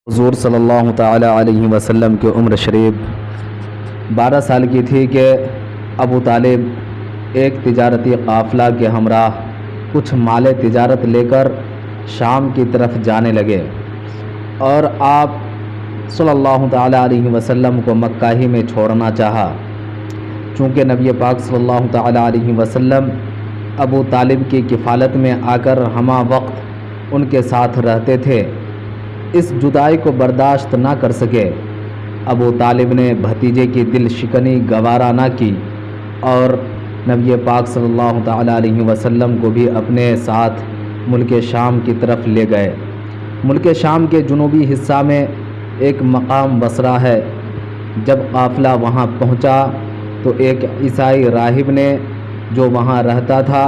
حضور صلی اللہ تعالی علیہ وسلم کی عمر شریف 12 سال کی تھی کہ ابو طالب ایک تجارتی قافلہ کے ہمراہ کچھ مال تجارت لے کر شام کی طرف جانے لگے اور آپ صلی اللہ تعالی علیہ وسلم کو مکہ ہی میں چھوڑنا چاہا۔ چونکہ نبی پاک صلی اللہ تعالی علیہ وسلم ابو طالب کی کفالت میں آ کر ہمہ وقت ان کے ساتھ رہتے تھے، اس جدائی کو برداشت نہ کر سکے۔ ابو طالب نے بھتیجے کی دل شکنی گوارا نہ کی اور نبی پاک صلی اللہ تعالی علیہ وسلم کو بھی اپنے ساتھ ملک شام کی طرف لے گئے۔ ملک شام کے جنوبی حصہ میں ایک مقام بصرہ ہے۔ جب قافلہ وہاں پہنچا تو ایک عیسائی راہب نے جو وہاں رہتا تھا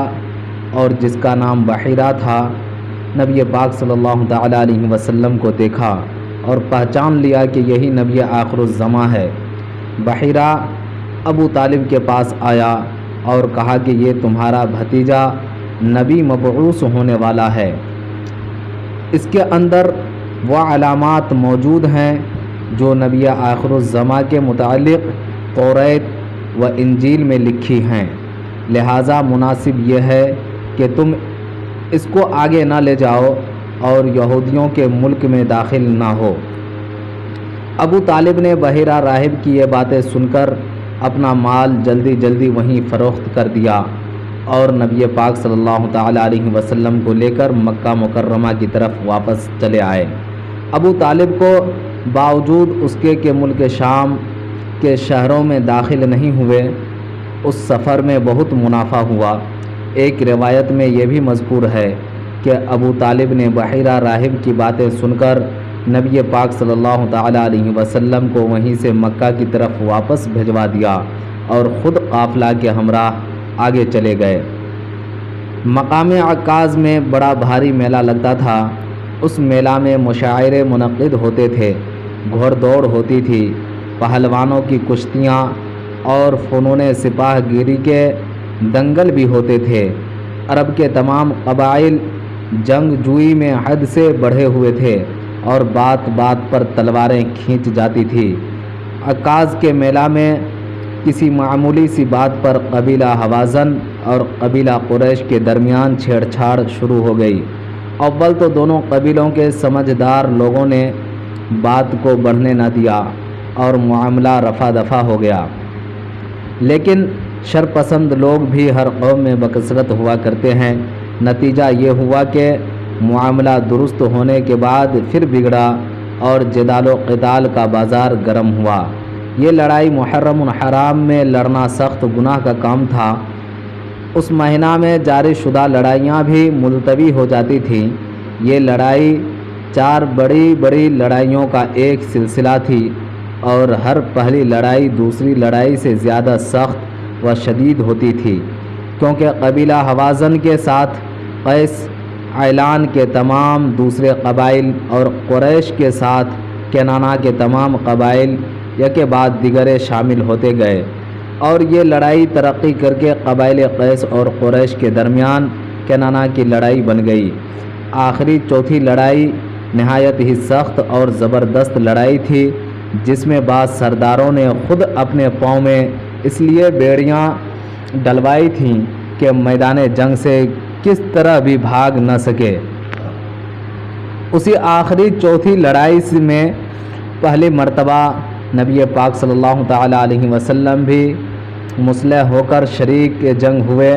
اور جس کا نام بحیرہ تھا، نبی پاک صلی اللہ تعالی علیہ وسلم کو دیکھا اور پہچان لیا کہ یہی نبی آخر الزماں ہے۔ بحیرہ ابو طالب کے پاس آیا اور کہا کہ یہ تمہارا بھتیجا نبی مبعوث ہونے والا ہے، اس کے اندر وہ علامات موجود ہیں جو نبی آخر الزماں کے متعلق توریت و انجیل میں لکھی ہیں، لہٰذا مناسب یہ ہے کہ تم اس کو آگے نہ لے جاؤ اور یہودیوں کے ملک میں داخل نہ ہو۔ ابو طالب نے بحیرہ راہب کی یہ باتیں سن کر اپنا مال جلدی جلدی وہیں فروخت کر دیا اور نبی پاک صلی اللہ تعالی علیہ وسلم کو لے کر مکہ مکرمہ کی طرف واپس چلے آئے۔ ابو طالب کو باوجود اس کے کہ ملک شام کے شہروں میں داخل نہیں ہوئے، اس سفر میں بہت منافع ہوا۔ ایک روایت میں یہ بھی مذکور ہے کہ ابو طالب نے بحیرہ راہب کی باتیں سن کر نبی پاک صلی اللہ تعالی علیہ وسلم کو وہیں سے مکہ کی طرف واپس بھجوا دیا اور خود قافلہ کے ہمراہ آگے چلے گئے۔ مقام عکاظ میں بڑا بھاری میلہ لگتا تھا۔ اس میلہ میں مشاعرے منعقد ہوتے تھے، گھوڑ دوڑ ہوتی تھی، پہلوانوں کی کشتیاں اور فنون سپاہ گیری کے دنگل بھی ہوتے تھے۔ عرب کے تمام قبائل جنگ جوئی میں حد سے بڑھے ہوئے تھے اور بات بات پر تلواریں کھینچ جاتی تھی۔ عکاظ کے میلہ میں کسی معمولی سی بات پر قبیلہ حوازن اور قبیلہ قریش کے درمیان چھیڑ چھاڑ شروع ہو گئی۔ اول تو دونوں قبیلوں کے سمجھدار لوگوں نے بات کو بڑھنے نہ دیا اور معاملہ رفع دفع ہو گیا، لیکن شرپسند لوگ بھی ہر قوم میں بکثرت ہوا کرتے ہیں۔ نتیجہ یہ ہوا کہ معاملہ درست ہونے کے بعد پھر بگڑا اور جدال و قتال کا بازار گرم ہوا۔ یہ لڑائی محرم الحرام میں لڑنا سخت گناہ کا کام تھا۔ اس مہینہ میں جاری شدہ لڑائیاں بھی ملتوی ہو جاتی تھیں۔ یہ لڑائی 4 بڑی بڑی لڑائیوں کا ایک سلسلہ تھی اور ہر پہلی لڑائی دوسری لڑائی سے زیادہ سخت و شدید ہوتی تھی، کیونکہ قبیلہ حوازن کے ساتھ قیس عیلان کے تمام دوسرے قبائل اور قریش کے ساتھ کنانہ کے تمام قبائل یکے بعد دیگرے شامل ہوتے گئے اور یہ لڑائی ترقی کر کے قبائل قیس اور قریش کے درمیان کنانہ کی لڑائی بن گئی۔ آخری چوتھی لڑائی نہایت ہی سخت اور زبردست لڑائی تھی، جس میں بعض سرداروں نے خود اپنے پاؤں میں اس لیے بیڑیاں ڈلوائی تھیں کہ میدان جنگ سے کس طرح بھی بھاگ نہ سکے۔ اسی آخری چوتھی لڑائی میں پہلی مرتبہ نبی پاک صلی اللہ تعالی علیہ وسلم بھی مسلح ہو کر شریک جنگ ہوئے۔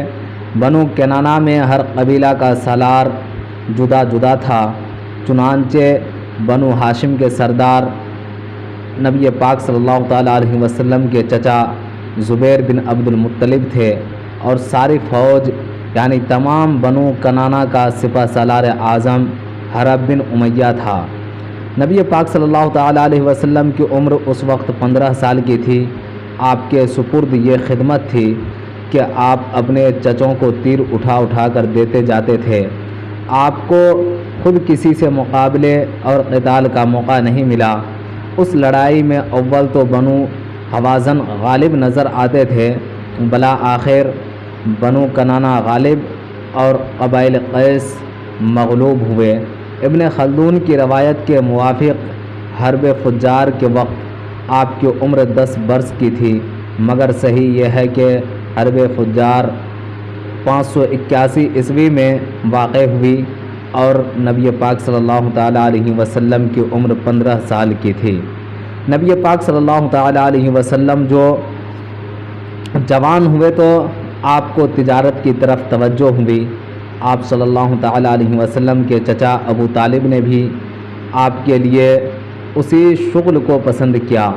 بنو کنانہ میں ہر قبیلہ کا سالار جدا جدا تھا، چنانچہ بنو ہاشم کے سردار نبی پاک صلی اللہ تعالی علیہ وسلم کے چچا زبیر بن عبد المطلب تھے اور ساری فوج یعنی تمام بنو کنانہ کا سپہ سالار اعظم حرب بن امیہ تھا۔ نبی پاک صلی اللہ تعالی علیہ وسلم کی عمر اس وقت 15 سال کی تھی۔ آپ کے سپرد یہ خدمت تھی کہ آپ اپنے چچوں کو تیر اٹھا اٹھا کر دیتے جاتے تھے۔ آپ کو خود کسی سے مقابلے اور قتال کا موقع نہیں ملا۔ اس لڑائی میں اول تو بنو حوازن غالب نظر آتے تھے، بلا آخر بنو کنانہ غالب اور قبائل قیس مغلوب ہوئے۔ ابن خلدون کی روایت کے موافق حرب فجار کے وقت آپ کی عمر 10 برس کی تھی، مگر صحیح یہ ہے کہ حرب فجار 581 عیسوی میں واقع ہوئی اور نبی پاک صلی اللہ تعالیٰ علیہ وسلم کی عمر 15 سال کی تھی۔ نبی پاک صلی اللہ تعالیٰ علیہ وسلم جو جوان ہوئے تو آپ کو تجارت کی طرف توجہ ہوئی۔ آپ صلی اللہ تعالیٰ علیہ وسلم کے چچا ابو طالب نے بھی آپ کے لیے اسی شغل کو پسند کیا۔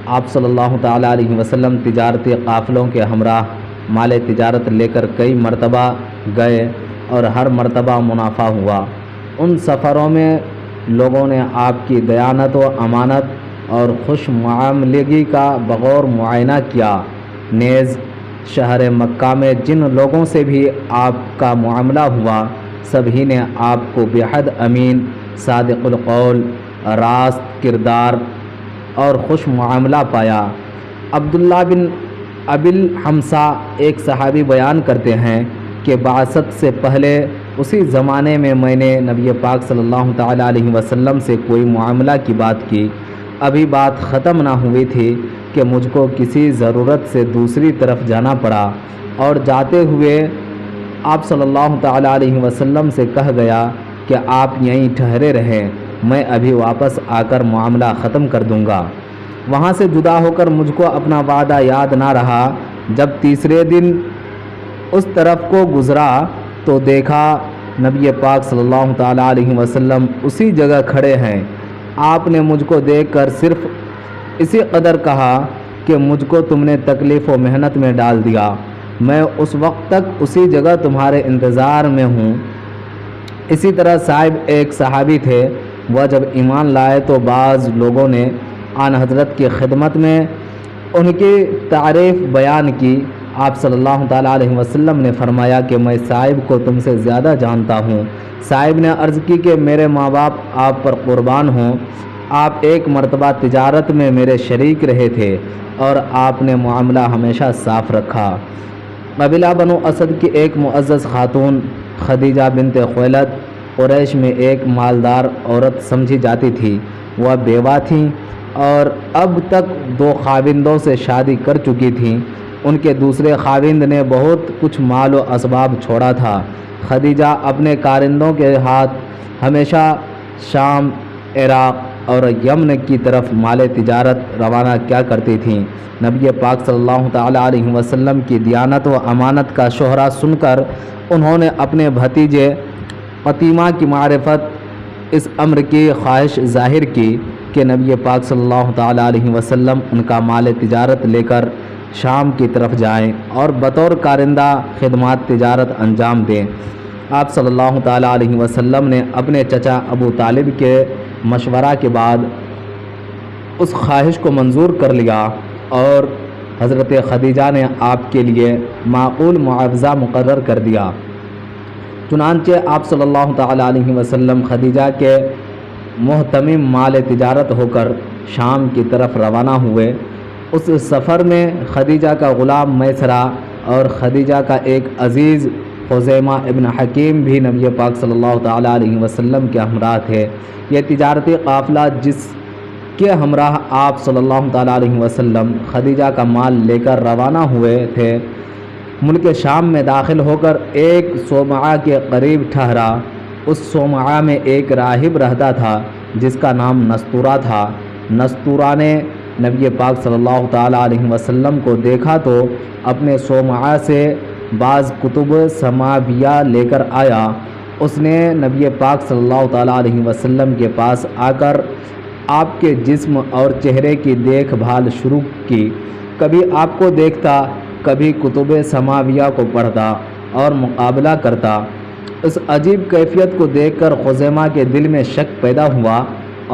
آپ صلی اللہ تعالیٰ علیہ وسلم تجارتی قافلوں کے ہمراہ مال تجارت لے کر کئی مرتبہ گئے اور ہر مرتبہ منافع ہوا۔ ان سفروں میں لوگوں نے آپ کی دیانت و امانت اور خوش معاملگی کا بغور معائنہ کیا۔ نیز شہر مکہ میں جن لوگوں سے بھی آپ کا معاملہ ہوا، سبھی نے آپ کو بے حد امین، صادق القول، راست کردار اور خوش معاملہ پایا۔ عبداللہ بن ابی الحمصہ ایک صحابی بیان کرتے ہیں کہ بعثت سے پہلے اسی زمانے میں میں نے نبی پاک صلی اللہ تعالیٰ علیہ وسلم سے کوئی معاملہ کی بات کی۔ ابھی بات ختم نہ ہوئی تھی کہ مجھ کو کسی ضرورت سے دوسری طرف جانا پڑا اور جاتے ہوئے آپ صلی اللہ تعالیٰ علیہ وسلم سے کہا گیا کہ آپ یہیں ٹھہرے رہیں، میں ابھی واپس آ کر معاملہ ختم کر دوں گا۔ وہاں سے جدا ہو کر مجھ کو اپنا وعدہ یاد نہ رہا۔ جب تیسرے دن اس طرف کو گزرا تو دیکھا نبی پاک صلی اللہ تعالیٰ علیہ وسلم اسی جگہ کھڑے ہیں۔ آپ نے مجھ کو دیکھ کر صرف اسی قدر کہا کہ مجھ کو تم نے تکلیف و محنت میں ڈال دیا، میں اس وقت تک اسی جگہ تمہارے انتظار میں ہوں۔ اسی طرح صاحب ایک صحابی تھے، وہ جب ایمان لائے تو بعض لوگوں نے آن حضرت کی خدمت میں ان کی تعریف بیان کی۔ آپ صلی اللہ تعالیٰ علیہ وسلم نے فرمایا کہ میں صاحب کو تم سے زیادہ جانتا ہوں۔ صاحب نے عرض کی کہ میرے ماں باپ آپ پر قربان ہوں، آپ ایک مرتبہ تجارت میں میرے شریک رہے تھے اور آپ نے معاملہ ہمیشہ صاف رکھا۔ قبیلہ بنو اسد کی ایک معزز خاتون خدیجہ بنت خویلد قریش میں ایک مالدار عورت سمجھی جاتی تھی۔ وہ بیوہ تھیں اور اب تک 2 خاوندوں سے شادی کر چکی تھیں۔ ان کے دوسرے خاوند نے بہت کچھ مال و اسباب چھوڑا تھا۔ خدیجہ اپنے کارندوں کے ہاتھ ہمیشہ شام، عراق اور یمن کی طرف مال تجارت روانہ کیا کرتی تھیں۔ نبی پاک صلی اللہ تعالیٰ علیہ وسلم کی دیانت و امانت کا شہرہ سن کر انہوں نے اپنے بھتیجے فاطمہ کی معرفت اس امر کی خواہش ظاہر کی کہ نبی پاک صلی اللہ تعالیٰ علیہ وسلم ان کا مال تجارت لے کر شام کی طرف جائیں اور بطور کارندہ خدمات تجارت انجام دیں۔ آپ صلی اللہ تعالیٰ علیہ وسلم نے اپنے چچا ابو طالب کے مشورہ کے بعد اس خواہش کو منظور کر لیا اور حضرت خدیجہ نے آپ کے لیے معقول معاوضہ مقرر کر دیا۔ چنانچہ آپ صلی اللہ تعالیٰ علیہ وسلم خدیجہ کے محتمم مال تجارت ہو کر شام کی طرف روانہ ہوئے۔ اس سفر میں خدیجہ کا غلام میسرہ اور خدیجہ کا ایک عزیز خزیمہ ابن حکیم بھی نبی پاک صلی اللہ تعالیٰ علیہ وسلم کے ہمراہ تھے۔ یہ تجارتی قافلہ جس کے ہمراہ آپ صلی اللہ تعالیٰ علیہ وسلم خدیجہ کا مال لے کر روانہ ہوئے تھے، ملک شام میں داخل ہو کر ایک صومعہ کے قریب ٹھہرا۔ اس صومعہ میں ایک راہب رہتا تھا جس کا نام نستورہ تھا۔ نستورہ نے نبی پاک صلی اللہ تعالیٰ علیہ وسلم کو دیکھا تو اپنے صومعہ سے بعض کتب سماویہ لے کر آیا۔ اس نے نبی پاک صلی اللہ تعالیٰ علیہ وسلم کے پاس آ کر آپ کے جسم اور چہرے کی دیکھ بھال شروع کی۔ کبھی آپ کو دیکھتا، کبھی کتب سماویہ کو پڑھتا اور مقابلہ کرتا۔ اس عجیب کیفیت کو دیکھ کر خزیمہ کے دل میں شک پیدا ہوا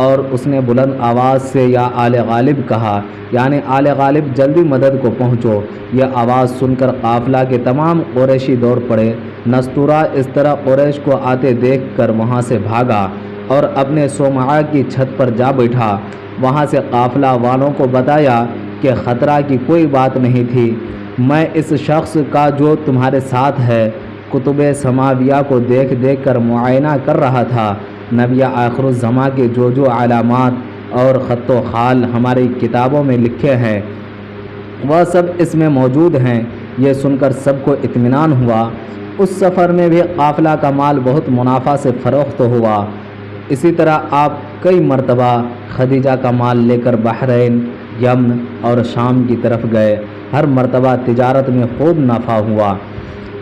اور اس نے بلند آواز سے یا آل غالب کہا، یعنی آل غالب جلدی مدد کو پہنچو۔ یہ آواز سن کر قافلہ کے تمام قریشی دوڑ پڑے۔ نستورہ اس طرح قریش کو آتے دیکھ کر وہاں سے بھاگا اور اپنے صومعہ کی چھت پر جا بیٹھا۔ وہاں سے قافلہ والوں کو بتایا کہ خطرہ کی کوئی بات نہیں تھی، میں اس شخص کا جو تمہارے ساتھ ہے کتب سماویہ کو دیکھ دیکھ کر معائنہ کر رہا تھا، نبی آخر الزماں کے جو جو علامات اور خط و خال ہماری کتابوں میں لکھے ہیں وہ سب اس میں موجود ہیں۔ یہ سن کر سب کو اطمینان ہوا۔ اس سفر میں بھی قافلہ کا مال بہت منافع سے فروخت ہوا۔ اسی طرح آپ کئی مرتبہ خدیجہ کا مال لے کر بحرین، یمن اور شام کی طرف گئے۔ ہر مرتبہ تجارت میں خوب نفع ہوا۔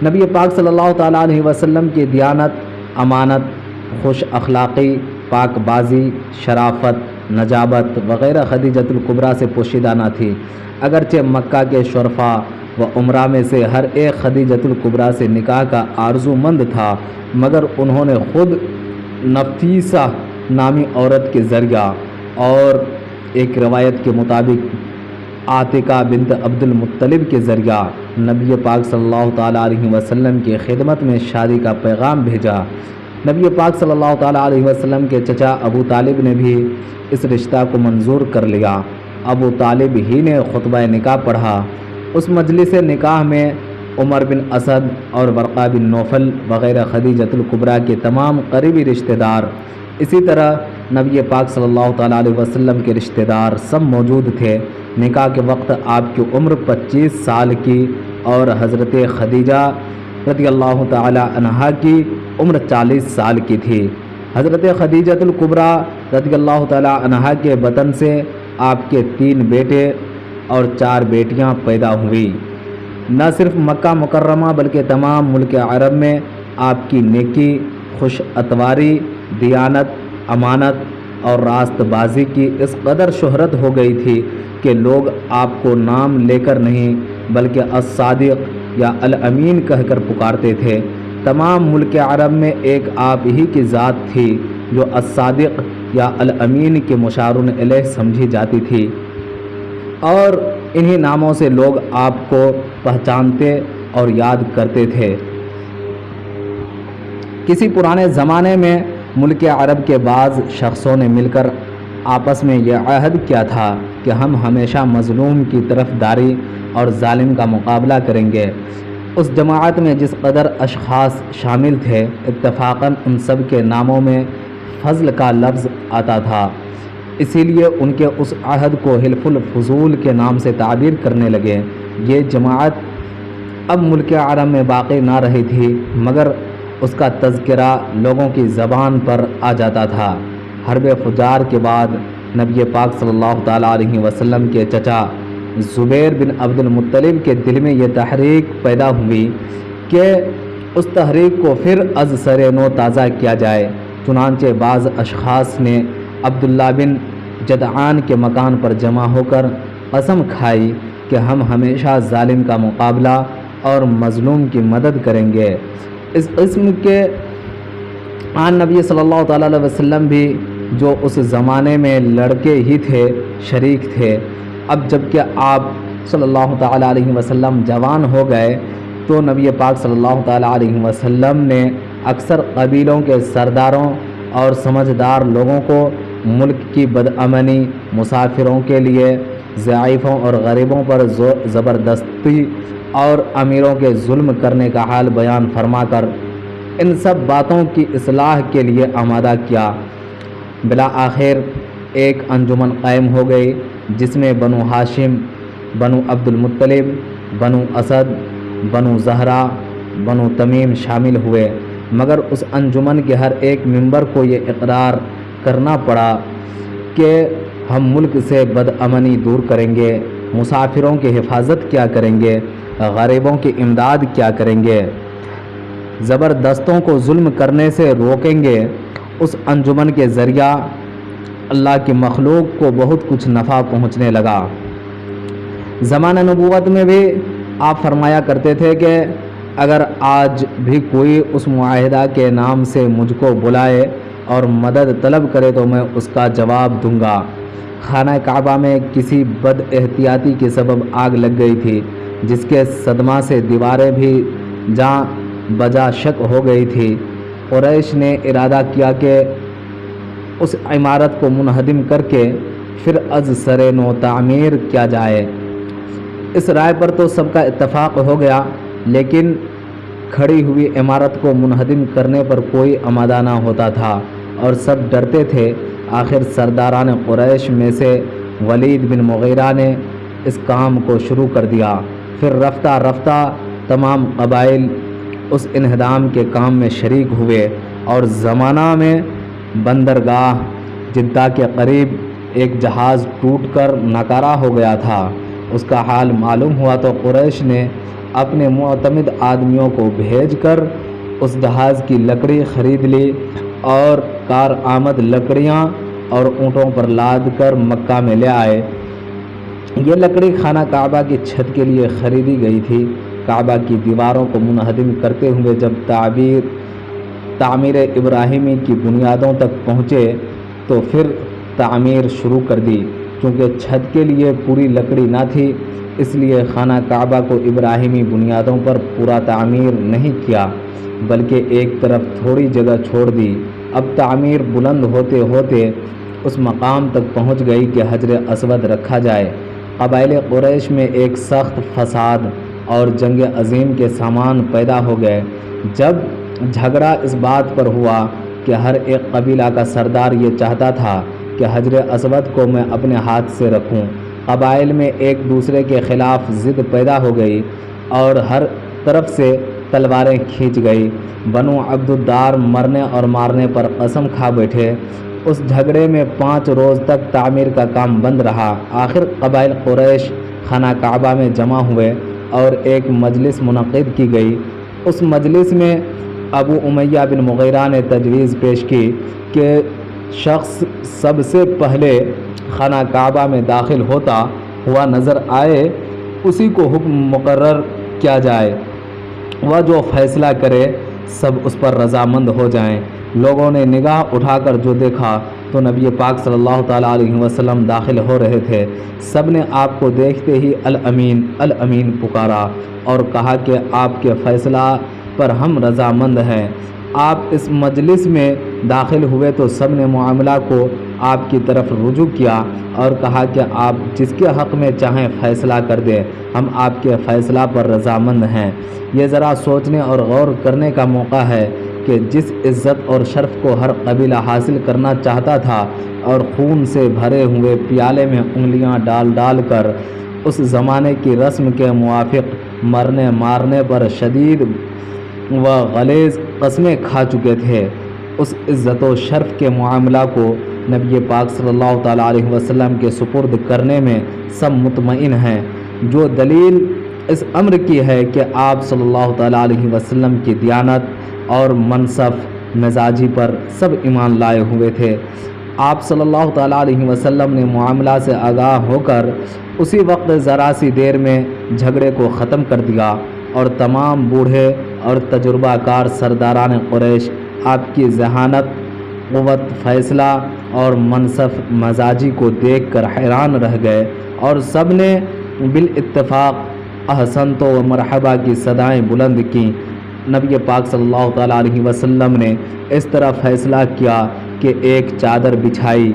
نبی پاک صلی اللہ تعالیٰ علیہ وسلم کی دیانت، امانت، خوش اخلاقی، پاک بازی، شرافت، نجابت وغیرہ خدیجۃ الکبریٰ سے پوشیدہ نہ تھی۔ اگرچہ مکہ کے شرفاء و عمرا میں سے ہر ایک خدیجۃ الکبریٰ سے نکاح کا آرزو مند تھا، مگر انہوں نے خود نفیسہ نامی عورت کے ذریعہ اور ایک روایت کے مطابق عاتقہ بنت عبد المطلب کے ذریعہ نبی پاک صلی اللہ تعالیٰ علیہ وسلم کی خدمت میں شادی کا پیغام بھیجا۔ نبی پاک صلی اللہ تعالیٰ علیہ وسلم کے چچا ابو طالب نے بھی اس رشتہ کو منظور کر لیا۔ ابو طالب ہی نے خطبہ نکاح پڑھا۔ اس مجلس نکاح میں عمر بن اسد اور ورقہ بن نوفل وغیرہ خدیجۃ الکبریٰ کے تمام قریبی رشتہ دار، اسی طرح نبی پاک صلی اللہ تعالیٰ علیہ وسلم کے رشتہ دار سب موجود تھے۔ نکاح کے وقت آپ کی عمر 25 سال کی اور حضرت خدیجہ رضی اللہ تعالیٰ عنہا کی عمر 40 سال کی تھی۔ حضرت خدیجۃ الکبریٰ رضی اللہ تعالیٰ عنہا کے بطن سے آپ کے 3 بیٹے اور 4 بیٹیاں پیدا ہوئی۔ نہ صرف مکہ مکرمہ بلکہ تمام ملک عرب میں آپ کی نیکی، خوش اتواری، دیانت، امانت اور راست بازی کی اس قدر شہرت ہو گئی تھی کہ لوگ آپ کو نام لے کر نہیں بلکہ الصادق یا الامین کہہ کر پکارتے تھے۔ تمام ملک عرب میں ایک آپ ہی کی ذات تھی جو الصادق یا الامین کے مشار الیہ سمجھی جاتی تھی، اور انہی ناموں سے لوگ آپ کو پہچانتے اور یاد کرتے تھے۔ کسی پرانے زمانے میں ملک عرب کے بعض شخصوں نے مل کر آپس میں یہ عہد کیا تھا کہ ہم ہمیشہ مظلوم کی طرف داری اور ظالم کا مقابلہ کریں گے۔ اس جماعت میں جس قدر اشخاص شامل تھے، اتفاقاً ان سب کے ناموں میں فضل کا لفظ آتا تھا، اسی لیے ان کے اس عہد کو حلف الفضول کے نام سے تعبیر کرنے لگے۔ یہ جماعت اب ملک عرب میں باقی نہ رہی تھی، مگر اس کا تذکرہ لوگوں کی زبان پر آ جاتا تھا۔ حرب فجار کے بعد نبی پاک صلی اللہ تعالیٰ علیہ وسلم کے چچا زبیر بن عبد المطلب کے دل میں یہ تحریک پیدا ہوئی کہ اس تحریک کو پھر از سر نو تازہ کیا جائے۔ چنانچہ بعض اشخاص نے عبداللہ بن جدعان کے مکان پر جمع ہو کر قسم کھائی کہ ہم ہمیشہ ظالم کا مقابلہ اور مظلوم کی مدد کریں گے۔ اس قسم کے آن نبی صلی اللہ تعالیٰ علیہ وسلم بھی جو اس زمانے میں لڑکے ہی تھے شریک تھے۔ اب جب کہ آپ صلی اللہ تعالیٰ علیہ وسلم جوان ہو گئے تو نبی پاک صلی اللہ تعالیٰ علیہ وسلم نے اکثر قبیلوں کے سرداروں اور سمجھدار لوگوں کو ملک کی بدامنی، مسافروں کے لیے، ضعیفوں اور غریبوں پر زبردستی اور امیروں کے ظلم کرنے کا حال بیان فرما کر ان سب باتوں کی اصلاح کے لیے آمادہ کیا۔ بالآخر ایک انجمن قائم ہو گئی جس میں بنو ہاشم، بنو عبد المطلب، بنو اسد، بنو زہرہ، بنو تمیم شامل ہوئے، مگر اس انجمن کے ہر ایک ممبر کو یہ اقرار کرنا پڑا کہ ہم ملک سے بدامنی دور کریں گے، مسافروں کی حفاظت کیا کریں گے، غریبوں کی امداد کیا کریں گے، زبردستوں کو ظلم کرنے سے روکیں گے۔ اس انجمن کے ذریعہ اللہ کی مخلوق کو بہت کچھ نفع پہنچنے لگا۔ زمانہ نبوت میں بھی آپ فرمایا کرتے تھے کہ اگر آج بھی کوئی اس معاہدہ کے نام سے مجھ کو بلائے اور مدد طلب کرے تو میں اس کا جواب دوں گا۔ خانہ کعبہ میں کسی بد احتیاطی کے سبب آگ لگ گئی تھی، جس کے صدمہ سے دیواریں بھی جاں بجا شک ہو گئی تھی۔ قریش نے ارادہ کیا کہ اس عمارت کو منہدم کر کے پھر از سر نو تعمیر کیا جائے۔ اس رائے پر تو سب کا اتفاق ہو گیا، لیکن کھڑی ہوئی عمارت کو منہدم کرنے پر کوئی آمادہ نہ ہوتا تھا اور سب ڈرتے تھے۔ آخر سرداران قریش میں سے ولید بن مغیرہ نے اس کام کو شروع کر دیا۔ پھر رفتہ رفتہ تمام قبائل اس انہدام کے کام میں شریک ہوئے، اور زمانہ میں بندرگاہ جدہ کے قریب ایک جہاز ٹوٹ کر ناکارہ ہو گیا تھا۔ اس کا حال معلوم ہوا تو قریش نے اپنے معتمد آدمیوں کو بھیج کر اس جہاز کی لکڑی خرید لی اور کارآمد لکڑیاں اور اونٹوں پر لاد کر مکہ میں لے آئے۔ یہ لکڑی خانہ کعبہ کی چھت کے لیے خریدی گئی تھی۔ کعبہ کی دیواروں کو منہدم کرتے ہوئے جب تعمیر ابراہیمی کی بنیادوں تک پہنچے تو پھر تعمیر شروع کر دی۔ چونکہ چھت کے لیے پوری لکڑی نہ تھی، اس لیے خانہ کعبہ کو ابراہیمی بنیادوں پر پورا تعمیر نہیں کیا، بلکہ ایک طرف تھوڑی جگہ چھوڑ دی۔ اب تعمیر بلند ہوتے ہوتے اس مقام تک پہنچ گئی کہ حجر اسود رکھا جائے۔ قبائل قریش میں ایک سخت فساد اور جنگ عظیم کے سامان پیدا ہو گئے۔ جب جھگڑا اس بات پر ہوا کہ ہر ایک قبیلہ کا سردار یہ چاہتا تھا کہ حجر اسود کو میں اپنے ہاتھ سے رکھوں، قبائل میں ایک دوسرے کے خلاف ضد پیدا ہو گئی اور ہر طرف سے تلواریں کھینچ گئی۔ بنو عبد الدار مرنے اور مارنے پر قسم کھا بیٹھے۔ اس جھگڑے میں 5 روز تک تعمیر کا کام بند رہا۔ آخر قبائل قریش خانہ کعبہ میں جمع ہوئے اور ایک مجلس منعقد کی گئی۔ اس مجلس میں ابو امیہ بن مغیرہ نے تجویز پیش کی کہ شخص سب سے پہلے خانہ کعبہ میں داخل ہوتا ہوا نظر آئے، اسی کو حکم مقرر کیا جائے۔ وہ جو فیصلہ کرے سب اس پر رضامند ہو جائیں۔ لوگوں نے نگاہ اٹھا کر جو دیکھا تو نبی پاک صلی اللہ تعالیٰ علیہ وسلم داخل ہو رہے تھے۔ سب نے آپ کو دیکھتے ہی الامین الامین پکارا اور کہا کہ آپ کے فیصلہ پر ہم رضامند ہیں۔ آپ اس مجلس میں داخل ہوئے تو سب نے معاملہ کو آپ کی طرف رجوع کیا اور کہا کہ آپ جس کے حق میں چاہیں فیصلہ کر دیں، ہم آپ کے فیصلہ پر رضامند ہیں۔ یہ ذرا سوچنے اور غور کرنے کا موقع ہے کہ جس عزت اور شرف کو ہر قبیلہ حاصل کرنا چاہتا تھا اور خون سے بھرے ہوئے پیالے میں انگلیاں ڈال ڈال کر اس زمانے کی رسم کے موافق مرنے مارنے پر شدید و غلیظ قسمیں کھا چکے تھے، اس عزت و شرف کے معاملہ کو نبی پاک صلی اللہ تعالیٰ علیہ وسلم کے سپرد کرنے میں سب مطمئن ہیں۔ جو دلیل اس امر کی ہے کہ آپ صلی اللہ تعالیٰ علیہ وسلم کی دیانت اور منصف مزاجی پر سب ایمان لائے ہوئے تھے۔ آپ صلی اللہ تعالیٰ علیہ وسلم نے معاملہ سے آگاہ ہو کر اسی وقت ذرا سی دیر میں جھگڑے کو ختم کر دیا، اور تمام بوڑھے اور تجربہ کار سرداران قریش آپ کی ذہانت، قوت فیصلہ اور منصف مزاجی کو دیکھ کر حیران رہ گئے، اور سب نے بالاتفاق احسنت و مرحبا کی صدائیں بلند کیں۔ نبی پاک صلی اللہ تعالیٰ علیہ وسلم نے اس طرح فیصلہ کیا کہ ایک چادر بچھائی،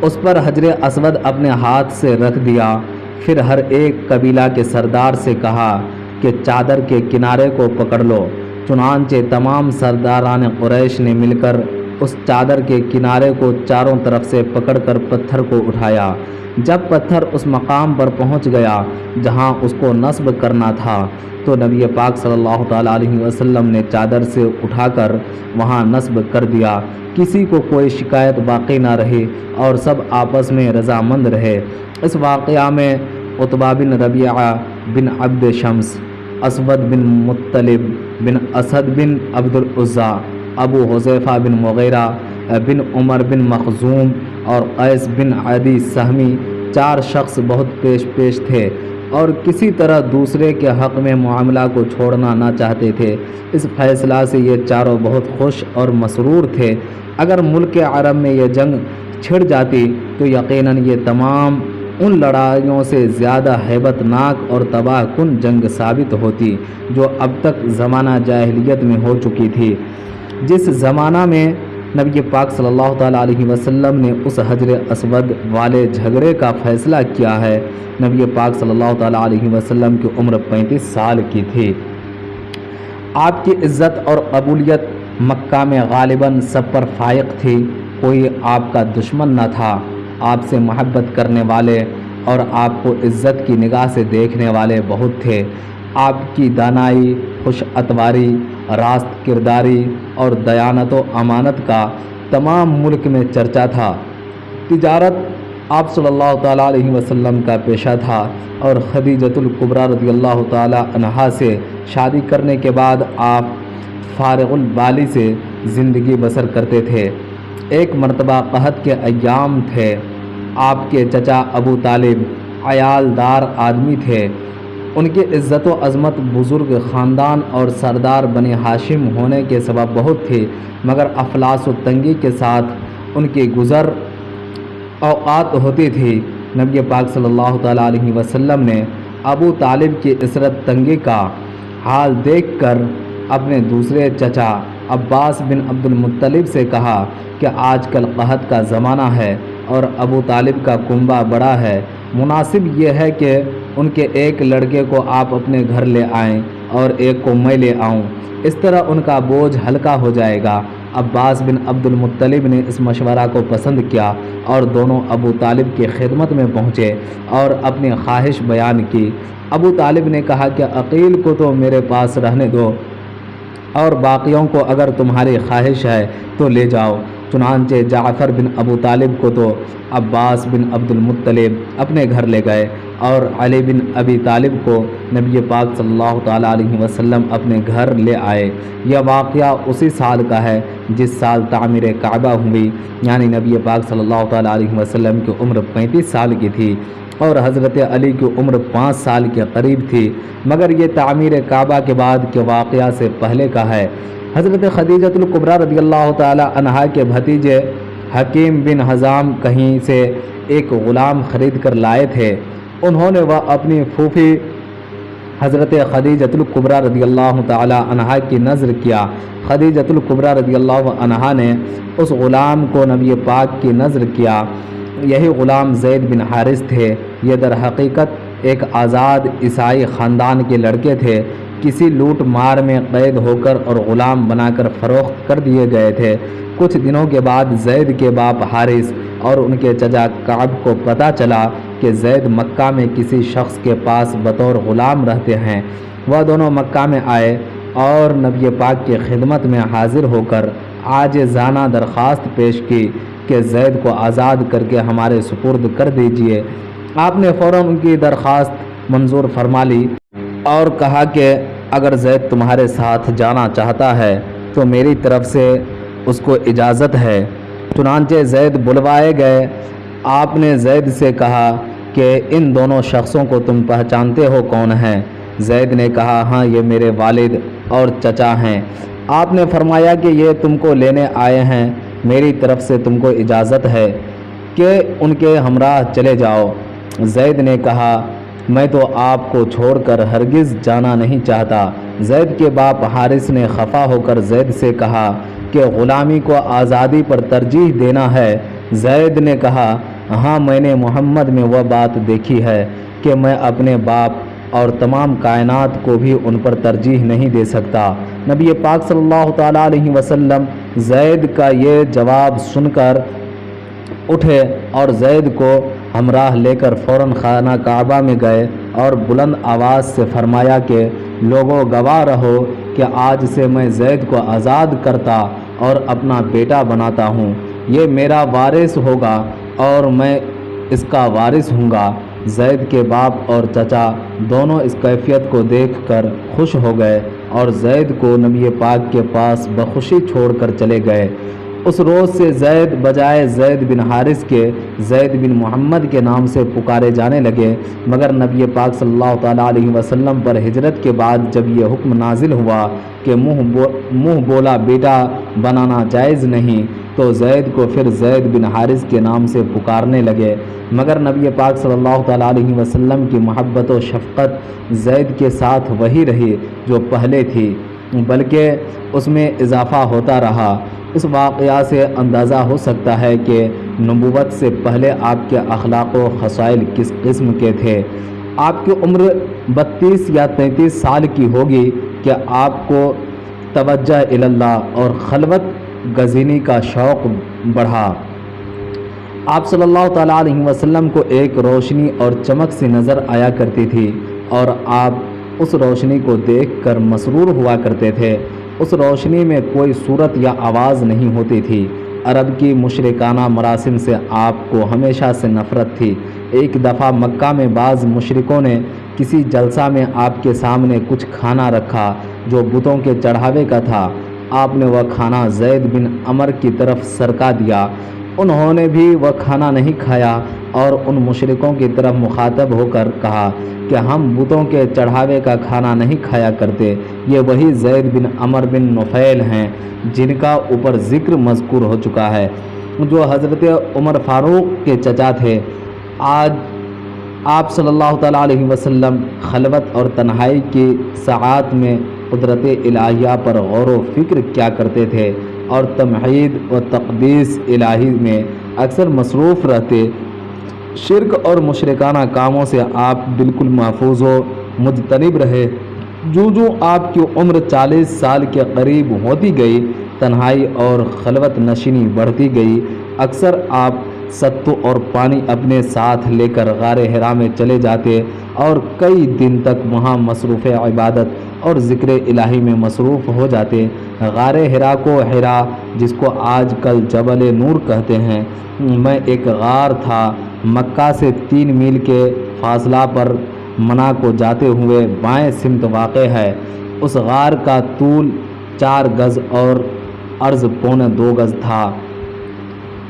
اس پر حجر اسود اپنے ہاتھ سے رکھ دیا، پھر ہر ایک قبیلہ کے سردار سے کہا کہ چادر کے کنارے کو پکڑ لو۔ چنانچہ تمام سرداران قریش نے مل کر اس چادر کے کنارے کو چاروں طرف سے پکڑ کر پتھر کو اٹھایا۔ جب پتھر اس مقام پر پہنچ گیا جہاں اس کو نصب کرنا تھا تو نبی پاک صلی اللہ تعالیٰ علیہ وسلم نے چادر سے اٹھا کر وہاں نصب کر دیا۔ کسی کو کوئی شکایت باقی نہ رہی اور سب آپس میں رضامند رہے۔ اس واقعہ میں عتبہ بن ربیعہ بن عبد شمس، اسود بن مطلب بن اسد بن عبد العزیٰ، ابو حذیفہ بن مغیرہ بن عمر بن مخزوم اور قیس بن عدی سہمی 4 شخص بہت پیش تھے اور کسی طرح دوسرے کے حق میں معاملہ کو چھوڑنا نہ چاہتے تھے۔ اس فیصلہ سے یہ چاروں بہت خوش اور مسرور تھے۔ اگر ملک عرب میں یہ جنگ چھڑ جاتی تو یقیناً یہ تمام ان لڑائیوں سے زیادہ ہیبت ناک اور تباہ کن جنگ ثابت ہوتی جو اب تک زمانہ جاہلیت میں ہو چکی تھی۔ جس زمانہ میں نبی پاک صلی اللہ تعالیٰ علیہ وسلم نے اس حجر اسود والے جھگڑے کا فیصلہ کیا ہے، نبی پاک صلی اللہ تعالیٰ علیہ وسلم کی عمر 35 سال کی تھی۔ آپ کی عزت اور قبولیت مکہ میں غالباً سب پر فائق تھی، کوئی آپ کا دشمن نہ تھا، آپ سے محبت کرنے والے اور آپ کو عزت کی نگاہ سے دیکھنے والے بہت تھے۔ آپ کی دانائی، خوش اتواری، راست کرداری اور دیانت و امانت کا تمام ملک میں چرچا تھا۔ تجارت آپ صلی اللہ تعالیٰ علیہ وسلم کا پیشہ تھا اور خدیجۃ الکبریٰ رضی اللہ تعالیٰ عنہا سے شادی کرنے کے بعد آپ فارغ البالی سے زندگی بسر کرتے تھے۔ ایک مرتبہ قحط کے ایام تھے۔ آپ کے چچا ابو طالب عیال دار آدمی تھے۔ ان کی عزت و عظمت بزرگ خاندان اور سردار بنی ہاشم ہونے کے سبب بہت تھی، مگر افلاس و تنگی کے ساتھ ان کی گزر اوقات ہوتی تھی۔ نبی پاک صلی اللہ تعالیٰ علیہ وسلم نے ابو طالب کی عسرت تنگی کا حال دیکھ کر اپنے دوسرے چچا عباس بن عبد المطلب سے کہا کہ آج کل قحط کا زمانہ ہے اور ابو طالب کا کنبہ بڑا ہے، مناسب یہ ہے کہ ان کے ایک لڑکے کو آپ اپنے گھر لے آئیں اور ایک کو میں لے آؤں، اس طرح ان کا بوجھ ہلکا ہو جائے گا۔ عباس بن عبد المطلب نے اس مشورہ کو پسند کیا اور دونوں ابو طالب کی خدمت میں پہنچے اور اپنی خواہش بیان کی۔ ابو طالب نے کہا کہ عقیل کو تو میرے پاس رہنے دو اور باقیوں کو اگر تمہاری خواہش ہے تو لے جاؤ۔ چنانچہ جعفر بن ابو طالب کو تو عباس بن عبد المطلب اپنے گھر لے گئے اور علی بن ابی طالب کو نبی پاک صلی اللہ تعالیٰ علیہ وسلم اپنے گھر لے آئے۔ یہ واقعہ اسی سال کا ہے جس سال تعمیر کعبہ ہوئی، یعنی نبی پاک صلی اللہ تعالیٰ علیہ وسلم کی عمر 35 سال کی تھی اور حضرت علی کی عمر 5 سال کے قریب تھی، مگر یہ تعمیر کعبہ کے بعد کے واقعہ سے پہلے کا ہے۔ حضرت خدیجۃ الکبریٰ رضی اللہ تعالیٰ عنہا کے بھتیجے حکیم بن حزام کہیں سے ایک غلام خرید کر لائے تھے۔ انہوں نے وہ اپنی پھوپھی حضرت خدیجۃ الکبریٰ رضی اللہ تعالیٰ عنہا کی نذر کیا۔ خدیجۃ الکبریٰ رضی اللہ عنہا نے اس غلام کو نبی پاک کی نذر کیا۔ یہی غلام زید بن حارث تھے۔ یہ در حقیقت ایک آزاد عیسائی خاندان کے لڑکے تھے، کسی لوٹ مار میں قید ہو کر اور غلام بنا کر فروخت کر دیے گئے تھے۔ کچھ دنوں کے بعد زید کے باپ حارث اور ان کے چچا کعب کو پتہ چلا کہ زید مکہ میں کسی شخص کے پاس بطور غلام رہتے ہیں۔ وہ دونوں مکہ میں آئے اور نبی پاک کی خدمت میں حاضر ہو کر عاجزانہ درخواست پیش کی کہ زید کو آزاد کر کے ہمارے سپرد کر دیجیے۔ آپ نے فوراً ان کی درخواست منظور فرما لی اور کہا کہ اگر زید تمہارے ساتھ جانا چاہتا ہے تو میری طرف سے اس کو اجازت ہے۔ چنانچہ زید بلوائے گئے۔ آپ نے زید سے کہا کہ ان دونوں شخصوں کو تم پہچانتے ہو کون ہیں؟ زید نے کہا ہاں، یہ میرے والد اور چچا ہیں۔ آپ نے فرمایا کہ یہ تم کو لینے آئے ہیں، میری طرف سے تم کو اجازت ہے کہ ان کے ہمراہ چلے جاؤ۔ زید نے کہا میں تو آپ کو چھوڑ کر ہرگز جانا نہیں چاہتا۔ زید کے باپ حارث نے خفا ہو کر زید سے کہا کہ غلامی کو آزادی پر ترجیح دینا ہے۔ زید نے کہا ہاں، میں نے محمد میں وہ بات دیکھی ہے کہ میں اپنے باپ اور تمام کائنات کو بھی ان پر ترجیح نہیں دے سکتا۔ نبی پاک صلی اللہ تعالیٰ علیہ وسلم زید کا یہ جواب سن کر اٹھے اور زید کو ہمراہ لے کر فوراً خانہ کعبہ میں گئے اور بلند آواز سے فرمایا کہ لوگوں گواہ رہو کہ آج سے میں زید کو آزاد کرتا اور اپنا بیٹا بناتا ہوں، یہ میرا وارث ہوگا اور میں اس کا وارث ہوں گا۔ زید کے باپ اور چچا دونوں اس کیفیت کو دیکھ کر خوش ہو گئے اور زید کو نبی پاک کے پاس بخوشی چھوڑ کر چلے گئے۔ اس روز سے زید بجائے زید بن حارث کے زید بن محمد کے نام سے پکارے جانے لگے، مگر نبی پاک صلی اللہ تعالیٰ علیہ وسلم پر ہجرت کے بعد جب یہ حکم نازل ہوا کہ منہ بولا بیٹا بنانا جائز نہیں، تو زید کو پھر زید بن حارث کے نام سے پکارنے لگے، مگر نبی پاک صلی اللہ تعالیٰ علیہ وسلم کی محبت و شفقت زید کے ساتھ وہی رہی جو پہلے تھی، بلکہ اس میں اضافہ ہوتا رہا۔ اس واقعہ سے اندازہ ہو سکتا ہے کہ نبوت سے پہلے آپ کے اخلاق و خصائل کس قسم کے تھے۔ آپ کی عمر 32 یا 33 سال کی ہوگی کہ آپ کو توجہ اللہ اور خلوت گزینی کا شوق بڑھا۔ آپ صلی اللہ تعالیٰ علیہ وسلم کو ایک روشنی اور چمک سی نظر آیا کرتی تھی اور آپ اس روشنی کو دیکھ کر مسرور ہوا کرتے تھے۔ اس روشنی میں کوئی صورت یا آواز نہیں ہوتی تھی۔ عرب کی مشرکانہ مراسم سے آپ کو ہمیشہ سے نفرت تھی۔ ایک دفعہ مکہ میں بعض مشرکوں نے کسی جلسہ میں آپ کے سامنے کچھ کھانا رکھا جو بتوں کے چڑھاوے کا تھا۔ آپ نے وہ کھانا زید بن عمر کی طرف سرکا دیا۔ انہوں نے بھی وہ کھانا نہیں کھایا اور ان مشرکوں کی طرف مخاطب ہو کر کہا کہ ہم بتوں کے چڑھاوے کا کھانا نہیں کھایا کرتے۔ یہ وہی زید بن عمر بن نفیل ہیں جن کا اوپر ذکر مذکور ہو چکا ہے، جو حضرت عمر فاروق کے چچا تھے۔ آج آپ صلی اللہ تعالیٰ علیہ وسلم خلوت اور تنہائی کی ساعات میں قدرت الہیہ پر غور و فکر کیا کرتے تھے اور تمحید و تقدیس الہی میں اکثر مصروف رہتے۔ شرک اور مشرکانہ کاموں سے آپ بالکل محفوظ و مجتنب رہے۔ جو آپ کی عمر 40 سال کے قریب ہوتی گئی، تنہائی اور خلوت نشینی بڑھتی گئی۔ اکثر آپ ستو اور پانی اپنے ساتھ لے کر غار حرا میں چلے جاتے اور کئی دن تک وہاں مصروف عبادت اور ذکر الہی میں مصروف ہو جاتے۔ غار حرا کو حرا، جس کو آج کل جبل نور کہتے ہیں، میں ایک غار تھا۔ مکہ سے 3 میل کے فاصلہ پر منا کو جاتے ہوئے بائیں سمت واقع ہے۔ اس غار کا طول 4 گز اور عرض 2.25 گز تھا۔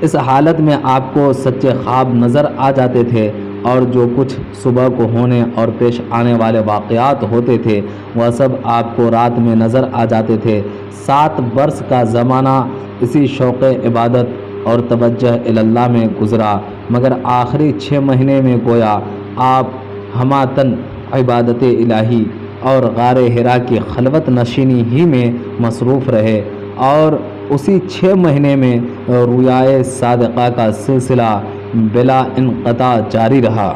اس حالت میں آپ کو سچے خواب نظر آ جاتے تھے اور جو کچھ صبح کو ہونے اور پیش آنے والے واقعات ہوتے تھے وہ سب آپ کو رات میں نظر آ جاتے تھے۔ 7 برس کا زمانہ اسی شوق عبادت اور توجہ اللہ میں گزرا، مگر آخری 6 مہینے میں گویا آپ ہماتن عبادت الہی اور غار حرا کی خلوت نشینی ہی میں مصروف رہے، اور اسی 6 مہینے میں رویائے صادقہ کا سلسلہ بلا انقطاع جاری رہا۔